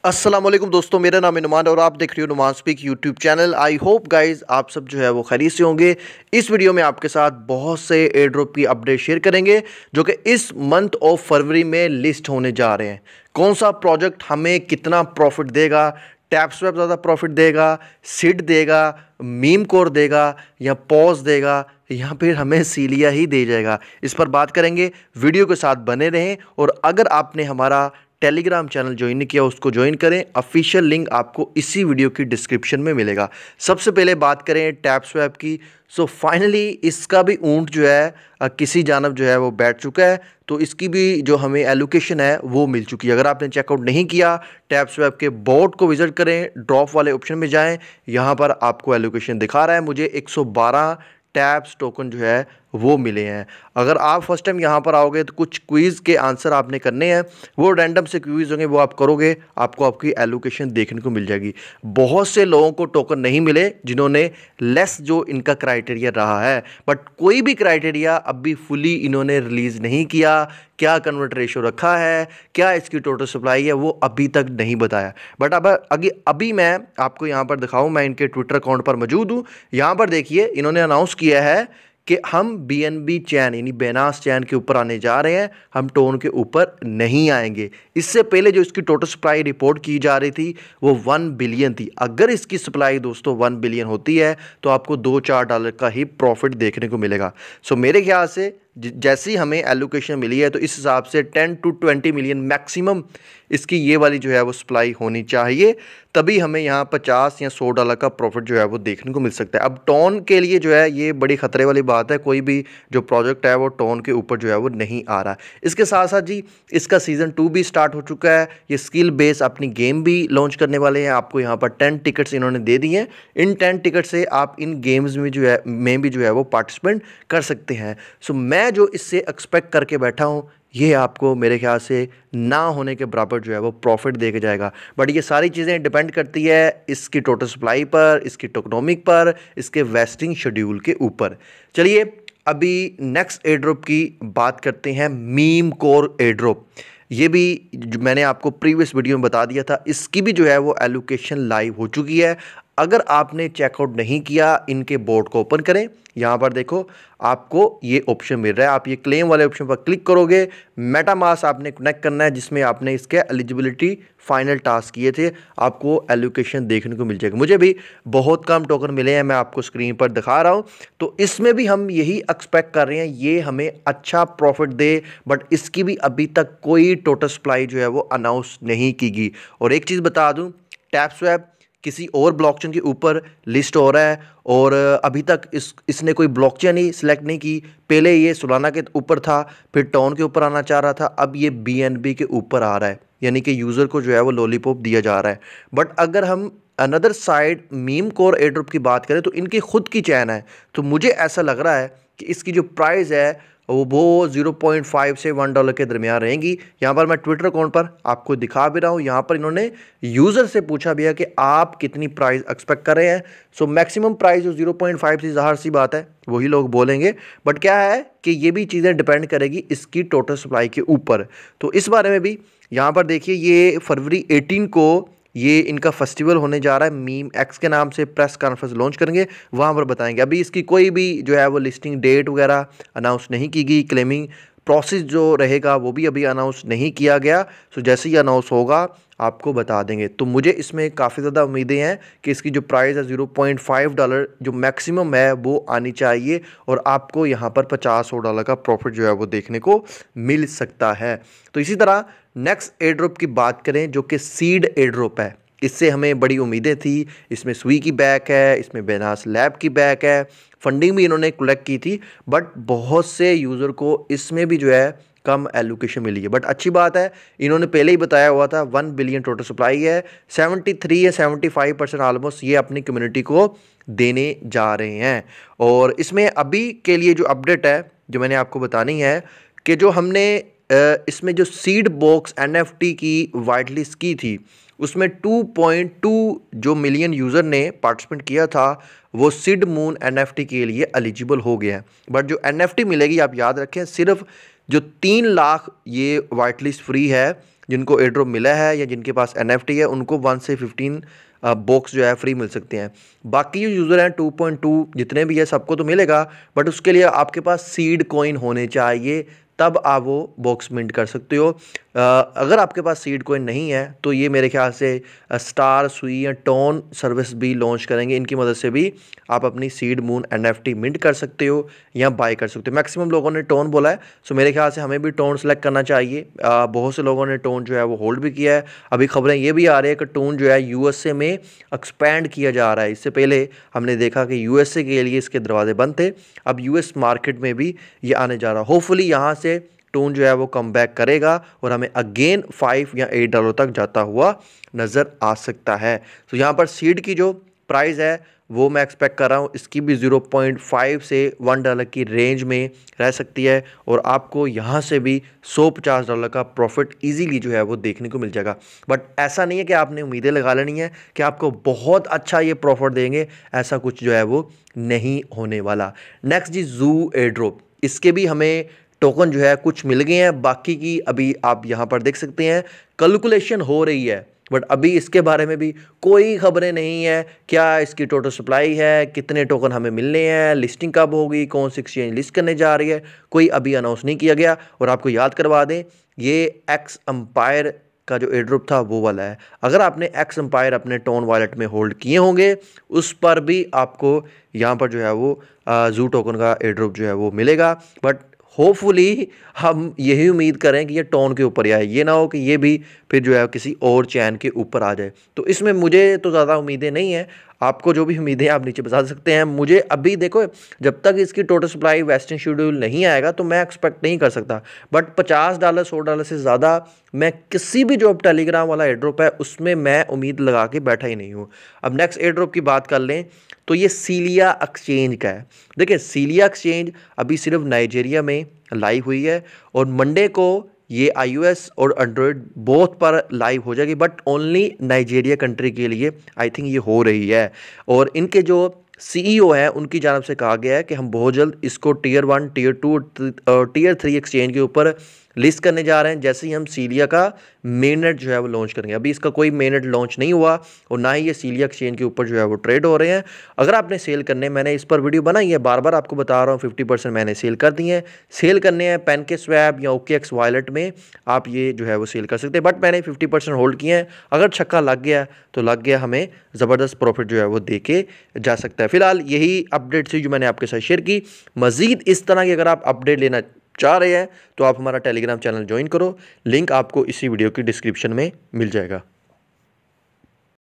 अस्सलाम वालेकुम दोस्तों, मेरा नाम है नुमान और आप देख रहे हो Numan speak YouTube channel. I hope guys आप सब जो है वो खैरियत से होंगे। इस वीडियो में आपके साथ बहुत से एयर ड्रॉप की अपडेट शेयर करेंगे जो कि इस मंथ ऑफ फरवरी में लिस्ट होने जा रहे हैं। कौन सा प्रोजेक्ट हमें कितना प्रॉफिट देगा, टैप्सवैप ज़्यादा प्रॉफिट देगा, सिड देगा, मीम कोर देगा या पॉज देगा या फिर हमें सीलिया ही दे जाएगा, इस पर बात करेंगे। वीडियो के साथ बने रहें और अगर आपने हमारा टेलीग्राम चैनल ज्वाइन नहीं किया उसको ज्वाइन करें। ऑफिशियल लिंक आपको इसी वीडियो की डिस्क्रिप्शन में मिलेगा। सबसे पहले बात करें टैप्सवैप की। सो फाइनली इसका भी ऊंट जो है किसी जानब जो है वो बैठ चुका है, तो इसकी भी जो हमें एलोकेशन है वो मिल चुकी है। अगर आपने चेकआउट नहीं किया टैप्सवैप के बोर्ड को विजिट करें, ड्रॉप वाले ऑप्शन में जाएं, यहाँ पर आपको एलोकेशन दिखा रहा है। मुझे 112 टैप्स टोकन जो है वो मिले हैं। अगर आप फर्स्ट टाइम यहाँ पर आओगे तो कुछ क्विज़ के आंसर आपने करने हैं, वो रैंडम से क्विज़ होंगे, वो आप करोगे, आपको आपकी एलोकेशन देखने को मिल जाएगी। बहुत से लोगों को टोकन नहीं मिले जिन्होंने लेस जो इनका क्राइटेरिया रहा है, बट कोई भी क्राइटेरिया अभी फुली इन्होंने रिलीज़ नहीं किया। क्या कन्वर्ट रेशो रखा है, क्या इसकी टोटल सप्लाई है, वो अभी तक नहीं बताया। बट अब अभी मैं आपको यहाँ पर दिखाऊँ, मैं इनके ट्विटर अकाउंट पर मौजूद हूँ। यहाँ पर देखिए इन्होंने अनाउंस किया है कि हम BNB चैन यानी बेनास चैन के ऊपर आने जा रहे हैं, हम टोन के ऊपर नहीं आएंगे। इससे पहले जो इसकी टोटल सप्लाई रिपोर्ट की जा रही थी वो 1 बिलियन थी। अगर इसकी सप्लाई दोस्तों 1 बिलियन होती है तो आपको $2-4 का ही प्रॉफिट देखने को मिलेगा। सो मेरे ख्याल से जैसी हमें एलोकेशन मिली है तो इस हिसाब से 10 to 20 मिलियन मैक्सिमम इसकी ये वाली जो है वो सप्लाई होनी चाहिए, तभी हमें यहाँ 50 या $100 का प्रॉफिट जो है वो देखने को मिल सकता है। अब टोन के लिए जो है ये बड़ी ख़तरे वाली बात है, कोई भी जो प्रोजेक्ट है वो टोन के ऊपर जो है वो नहीं आ रहा। इसके साथ साथ जी इसका सीज़न 2 भी स्टार्ट हो चुका है। ये स्किल बेस अपनी गेम भी लॉन्च करने वाले हैं। आपको यहाँ पर 10 टिकट्स इन्होंने दे दी हैं। इन 10 टिकट से आप इन गेम्स में भी जो है वो पार्टिसिपेट कर सकते हैं। सो मैं जो इससे एक्सपेक्ट करके बैठा हूँ ये आपको मेरे ख्याल से ना होने के बराबर जो है वो प्रॉफिट दे के जाएगा। बट ये सारी चीज़ें डिपेंड करती है इसकी टोटल सप्लाई पर, इसकी टोकनोमिक पर, इसके वेस्टिंग शेड्यूल के ऊपर। चलिए अभी नेक्स्ट एयर ड्रॉप की बात करते हैं, मीम कोर एयर ड्रॉप। ये भी जो मैंने आपको प्रीवियस वीडियो में बता दिया था, इसकी भी जो है वो एलोकेशन लाइव हो चुकी है। अगर आपने चेकआउट नहीं किया इनके बोर्ड को ओपन करें, यहाँ पर देखो आपको ये ऑप्शन मिल रहा है। आप ये क्लेम वाले ऑप्शन पर क्लिक करोगे, मेटामास्क आपने कनेक्ट करना है जिसमें आपने इसके एलिजिबिलिटी फाइनल टास्क किए थे, आपको एलोकेशन देखने को मिल जाएगा। मुझे भी बहुत कम टोकन मिले हैं, मैं आपको स्क्रीन पर दिखा रहा हूँ। तो इसमें भी हम यही एक्सपेक्ट कर रहे हैं ये हमें अच्छा प्रॉफिट दे, बट इसकी भी अभी तक कोई टोटल सप्लाई जो है वो अनाउंस नहीं की गई। और एक चीज़ बता दूँ, टैप्सवैप किसी और ब्लॉकचेन के ऊपर लिस्ट हो रहा है और अभी तक इसने कोई ब्लॉकचेन ही सिलेक्ट नहीं की। पहले ये सोलाना के ऊपर था, फिर टोन के ऊपर आना चाह रहा था, अब ये BNB के ऊपर आ रहा है, यानी कि यूज़र को जो है वो लॉलीपॉप दिया जा रहा है। बट अगर हम another side meme core air drop की बात करें तो इनकी खुद की चैन है, तो मुझे ऐसा लग रहा है कि इसकी जो प्राइस है वो 0.5 से $1 के दरमियान रहेंगी। यहाँ पर मैं ट्विटर अकाउंट पर आपको दिखा भी रहा हूँ। यहाँ पर इन्होंने यूज़र से पूछा भी है कि आप कितनी प्राइस एक्सपेक्ट कर रहे हैं। सो मैक्सिमम प्राइस जो 0.5 से, ज़ाहिर सी बात है वही लोग बोलेंगे, बट क्या है कि ये भी चीज़ें डिपेंड करेगी इसकी टोटल सप्लाई के ऊपर। तो इस बारे में भी यहाँ पर देखिए, ये फरवरी 18 को ये इनका फेस्टिवल होने जा रहा है। मीम एक्स के नाम से प्रेस कॉन्फ्रेंस लॉन्च करेंगे, वहाँ पर बताएंगे। अभी इसकी कोई भी जो है वो लिस्टिंग डेट वगैरह अनाउंस नहीं की गई। क्लेमिंग प्रोसेस जो रहेगा वो भी अभी अनाउंस नहीं किया गया। सो जैसे ही अनाउंस होगा आपको बता देंगे। तो मुझे इसमें काफ़ी ज़्यादा उम्मीदें हैं कि इसकी जो प्राइस है $0.5 जो मैक्सिमम है वो आनी चाहिए और आपको यहाँ पर $50-100 का प्रॉफिट जो है वो देखने को मिल सकता है। तो इसी तरह नेक्स्ट एयर ड्रॉप की बात करें जो कि सीड एयर ड्रॉप है, इससे हमें बड़ी उम्मीदें थी। इसमें सुई की बैक है, इसमें बेनास लैब की बैक है, फंडिंग भी इन्होंने कलेक्ट की थी, बट बहुत से यूज़र को इसमें भी जो है कम एलोकेशन मिली है। बट अच्छी बात है, इन्होंने पहले ही बताया हुआ था 1 बिलियन टोटल सप्लाई है, 73 या 75% ऑलमोस्ट ये अपनी कम्युनिटी को देने जा रहे हैं। और इसमें अभी के लिए जो अपडेट है जो मैंने आपको बतानी है कि जो हमने इसमें जो सीड बॉक्स NFT की वाइट लिस्ट की थी उसमें 2.2 जो मिलियन यूज़र ने पार्टिसिपेट किया था वो सीड मून NFT के लिए एलिजिबल हो गया है। बट जो NFT मिलेगी आप याद रखें, सिर्फ जो 3 लाख ये वाइट लिस्ट फ्री है, जिनको एयर ड्रॉप मिला है या जिनके पास NFT है उनको 1 से 15 बॉक्स जो है फ्री मिल सकते हैं। बाकी जो यूज़र हैं 2.2 जितने भी है सबको तो मिलेगा, बट उसके लिए आपके पास सीड कॉइन होने चाहिए, तब आप वो बॉक्स मिंट कर सकते हो। अगर आपके पास सीड कॉइन नहीं है तो ये मेरे ख्याल से स्टार, सुई या टोन सर्विस भी लॉन्च करेंगे। इनकी मदद से भी आप अपनी सीड मून NFT मिंट कर सकते हो या बाय कर सकते हो। मैक्सिमम लोगों ने टोन बोला है, सो मेरे ख्याल से हमें भी टोन सेलेक्ट करना चाहिए। बहुत से लोगों ने टोन जो है वो होल्ड भी किया है। अभी खबरें ये भी आ रही है कि टोन जो है USA में एक्सपैंड किया जा रहा है। इससे पहले हमने देखा कि USA के लिए इसके दरवाजे बंद थे, अब US मार्केट में भी ये आने जा रहा है। होपफुली यहाँ से टोन जो है वो कम बैक करेगा और हमें अगेन $5 या $8 तक जाता हुआ नज़र आ सकता है। तो यहाँ पर सीड की जो प्राइस है वो मैं एक्सपेक्ट कर रहा हूँ इसकी भी 0.5 से $1 की रेंज में रह सकती है, और आपको यहाँ से भी $150 का प्रॉफिट इजीली जो है वो देखने को मिल जाएगा। बट ऐसा नहीं है कि आपने उम्मीदें लगा लेनी है कि आपको बहुत अच्छा ये प्रॉफिट देंगे, ऐसा कुछ जो है वो नहीं होने वाला। नेक्स्ट जी जू एयर ड्रॉप, इसके भी हमें टोकन जो है कुछ मिल गए हैं, बाकी की अभी आप यहाँ पर देख सकते हैं कैलकुलेशन हो रही है, बट अभी इसके बारे में भी कोई खबरें नहीं है। क्या इसकी टोटल सप्लाई है, कितने टोकन हमें मिलने हैं, लिस्टिंग कब होगी, कौन सी एक्सचेंज लिस्ट करने जा रही है, कोई अभी अनाउंस नहीं किया गया। और आपको याद करवा दें ये एक्स एम्पायर का जो एयर ड्रॉप था वो वाला है। अगर आपने एक्स एम्पायर अपने टोन वॉलेट में होल्ड किए होंगे उस पर भी आपको यहाँ पर जो है वो जू टोकन का एयर ड्रॉप जो है वो मिलेगा। बट होपफुली हम यही उम्मीद करें कि ये टोन के ऊपर ही आए, ये ना हो कि ये भी फिर जो है किसी और चैन के ऊपर आ जाए। तो इसमें मुझे तो ज़्यादा उम्मीदें नहीं है, आपको जो भी उम्मीदें आप नीचे बता सकते हैं। मुझे अभी देखो जब तक इसकी टोटल सप्लाई वेस्टिंग शेड्यूल नहीं आएगा तो मैं एक्सपेक्ट नहीं कर सकता, बट $50 $100 से ज़्यादा मैं किसी भी जो टेलीग्राम वाला एयर ड्रॉप है उसमें मैं उम्मीद लगा के बैठा ही नहीं हूँ। अब नेक्स्ट एयर ड्रॉप की बात कर लें तो ये सीलिया एक्सचेंज का है। देखिए सीलिया एक्सचेंज अभी सिर्फ नाइजीरिया में लाइव हुई है और मंडे को ये iOS और एंड्रॉयड बोथ पर लाइव हो जाएगी, बट ओनली नाइजीरिया कंट्री के लिए आई थिंक ये हो रही है। और इनके जो CEO है उनकी जानब से कहा गया है कि हम बहुत जल्द इसको Tier 1, Tier 2 और Tier 3 एक्सचेंज के ऊपर लिस्ट करने जा रहे हैं, जैसे ही हम सीलिया का मेननेट जो है वो लॉन्च करेंगे। अभी इसका कोई मेननेट लॉन्च नहीं हुआ और ना ही ये सीलिया एक्सचेंज के ऊपर जो है वो ट्रेड हो रहे हैं। अगर आपने सेल करने, मैंने इस पर वीडियो बनाई है, बार बार आपको बता रहा हूँ 50% मैंने सेल कर दी है। सेल करने हैं PancakeSwap या OKX वॉलेट में आप ये जो है वो सेल कर सकते हैं, बट मैंने 50% होल्ड किए हैं। अगर छक्का लग गया तो लग गया, हमें ज़बरदस्त प्रॉफिट जो है वो दे के जा सकता है। फिलहाल यही अपडेट थी जो मैंने आपके साथ शेयर की। मज़ीद इस तरह की अगर आप अपडेट लेना चाह रहे हैं तो आप हमारा टेलीग्राम चैनल ज्वाइन करो, लिंक आपको इसी वीडियो की डिस्क्रिप्शन में मिल जाएगा।